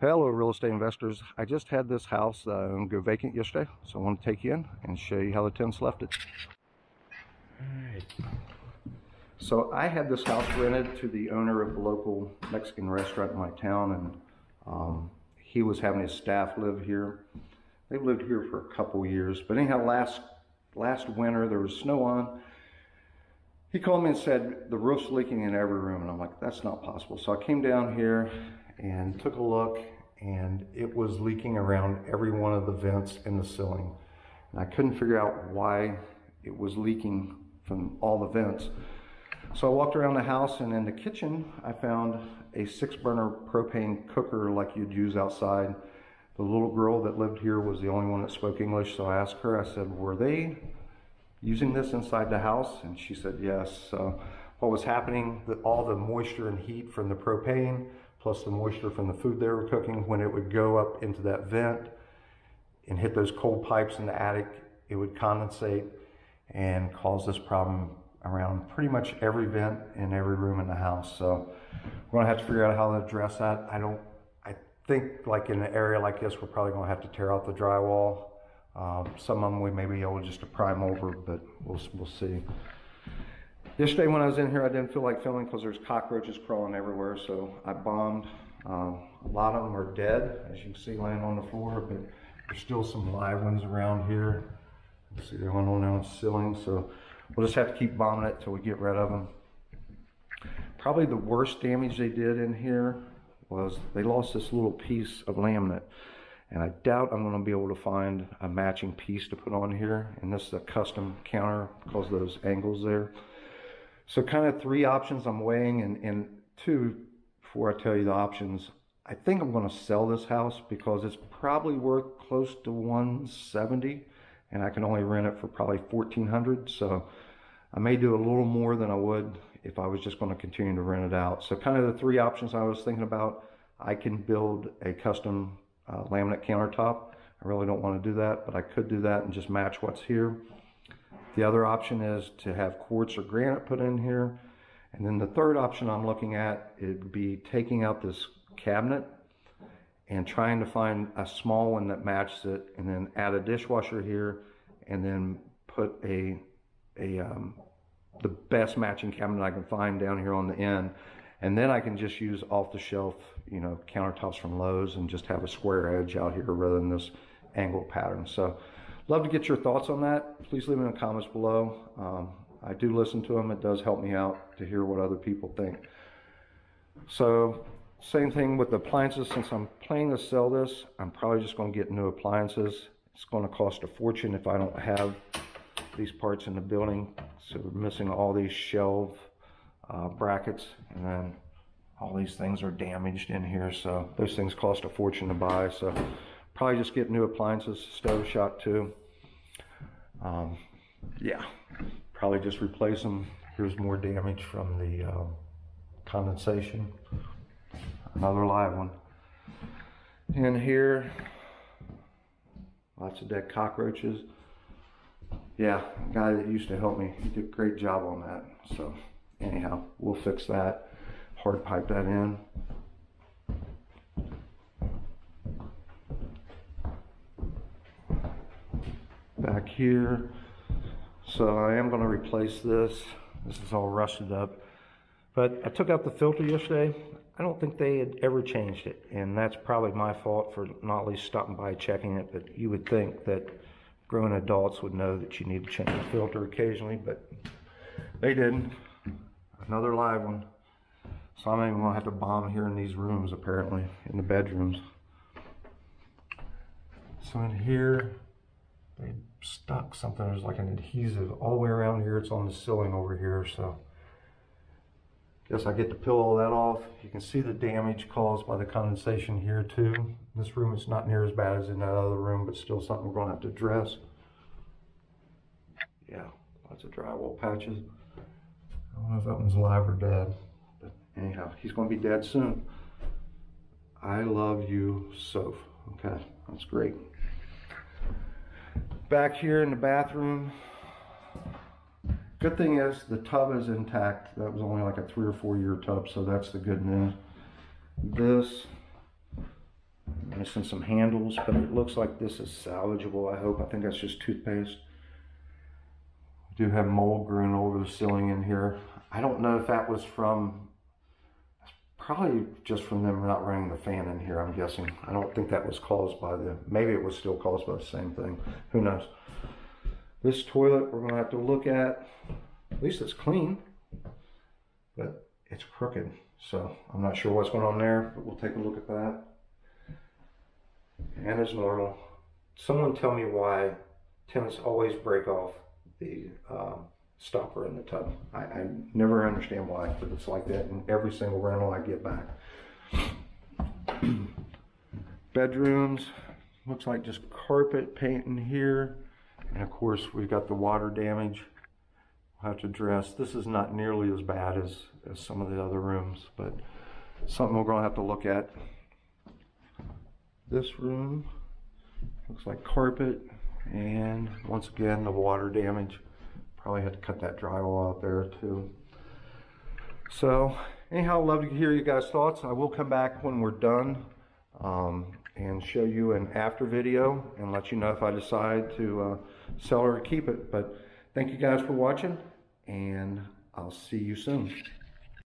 Hello, real estate investors. I just had this house go vacant yesterday, so I want to take you in and show you how the tenants left it. All right. So I had this house rented to the owner of the local Mexican restaurant in my town, and he was having his staff live here. They've lived here for a couple years, but anyhow, last winter there was snow on. He called me and said the roof's leaking in every room, and I'm like, that's not possible. So I came down here and took a look, and it was leaking around every one of the vents in the ceiling. And I couldn't figure out why it was leaking from all the vents. So I walked around the house, and in the kitchen, I found a 6-burner propane cooker like you'd use outside. The little girl that lived here was the only one that spoke English, so I asked her, I said, were they using this inside the house? And she said yes. So what was happening, that all the moisture and heat from the propane plus the moisture from the food they were cooking, when it would go up into that vent and hit those cold pipes in the attic, it would condensate and cause this problem around pretty much every vent in every room in the house. So we're gonna have to figure out how to address that. I think like in an area like this, we're probably gonna have to tear out the drywall. Some of them we may be able just to prime over, but we'll see. Yesterday when I was in here, I didn't feel like filming because there's cockroaches crawling everywhere, so I bombed. A lot of them are dead, as you can see laying on the floor, but there's still some live ones around here. You see they're going on down the ceiling, so we'll just have to keep bombing it till we get rid of them. Probably the worst damage they did in here was they lost this little piece of laminate. And I doubt I'm going to be able to find a matching piece to put on here. And this is a custom counter because of those angles there. So kind of 3 options I'm weighing, and 2, before I tell you the options, I think I'm going to sell this house because it's probably worth close to $170, and I can only rent it for probably $1,400. So I may do a little more than I would if I was just going to continue to rent it out. So kind of the 3 options I was thinking about. I can build a custom laminate countertop. I really don't want to do that, but I could do that and just match what's here. The other option is to have quartz or granite put in here. And then the third option I'm looking at, it would be taking out this cabinet and trying to find a small one that matches it, and then add a dishwasher here, and then put the best matching cabinet I can find down here on the end. And then I can just use off-the-shelf, countertops from Lowe's and just have a square edge out here rather than this angle pattern. So love to get your thoughts on that. Please leave them in the comments below. I do listen to them. It does help me out to hear what other people think. So same thing with the appliances. Since I'm planning to sell this, I'm probably just going to get new appliances. It's going to cost a fortune if I don't have these parts in the building. So we're missing all these shelf brackets, and then all these things are damaged in here, so those things cost a fortune to buy. So probably just get new appliances, stove shot too. Yeah, probably just replace them. Here's more damage from the condensation. Another live one in here. Lots of dead cockroaches. Yeah, the guy that used to help me, he did a great job on that. So anyhow, we'll fix that, hard pipe that in. Back here, so I am going to replace this. This is all rusted up, but I took out the filter yesterday. I don't think they had ever changed it, and that's probably my fault for not at least stopping by checking it. But you would think that grown adults would know that you need to change the filter occasionally, but they didn't. Another live one. So I'm even gonna have to bomb here in these rooms, apparently, in the bedrooms. So in here, they stuck something. There's like an adhesive all the way around here. It's on the ceiling over here. So guess I get to peel all that off. You can see the damage caused by the condensation here too. This room is not near as bad as in that other room, but still something we're gonna have to address. Yeah, lots of drywall patches. I don't know if that one's alive or dead, but anyhow, he's going to be dead soon. I love you, Soph. Okay, that's great. Back here in the bathroom, good thing is the tub is intact. That was only like a 3 or 4 year tub, so that's the good news. This missing some handles, but it looks like this is salvageable, I hope. I think that's just toothpaste. We do have mold growing over the ceiling in here. I don't know if that was from, probably just from them not running the fan in here, I'm guessing. I don't think that was caused by the, maybe it was still caused by the same thing. Who knows? This toilet we're gonna have to look at least it's clean, but it's crooked. So I'm not sure what's going on there, but we'll take a look at that. And as normal, someone tell me why tenants always break off the stopper in the tub. I never understand why, but it's like that in every single rental I get back. Bedrooms, looks like just carpet paint in here. And of course we've got the water damage we'll have to address. This is not nearly as bad as some of the other rooms, but something we're gonna have to look at. This room looks like carpet, and once again the water damage. Probably had to cut that drywall out there too. So anyhow, I'd love to hear you guys' thoughts. I will come back when we're done and show you an after video and let you know if I decide to sell or keep it. But thank you guys for watching, and I'll see you soon.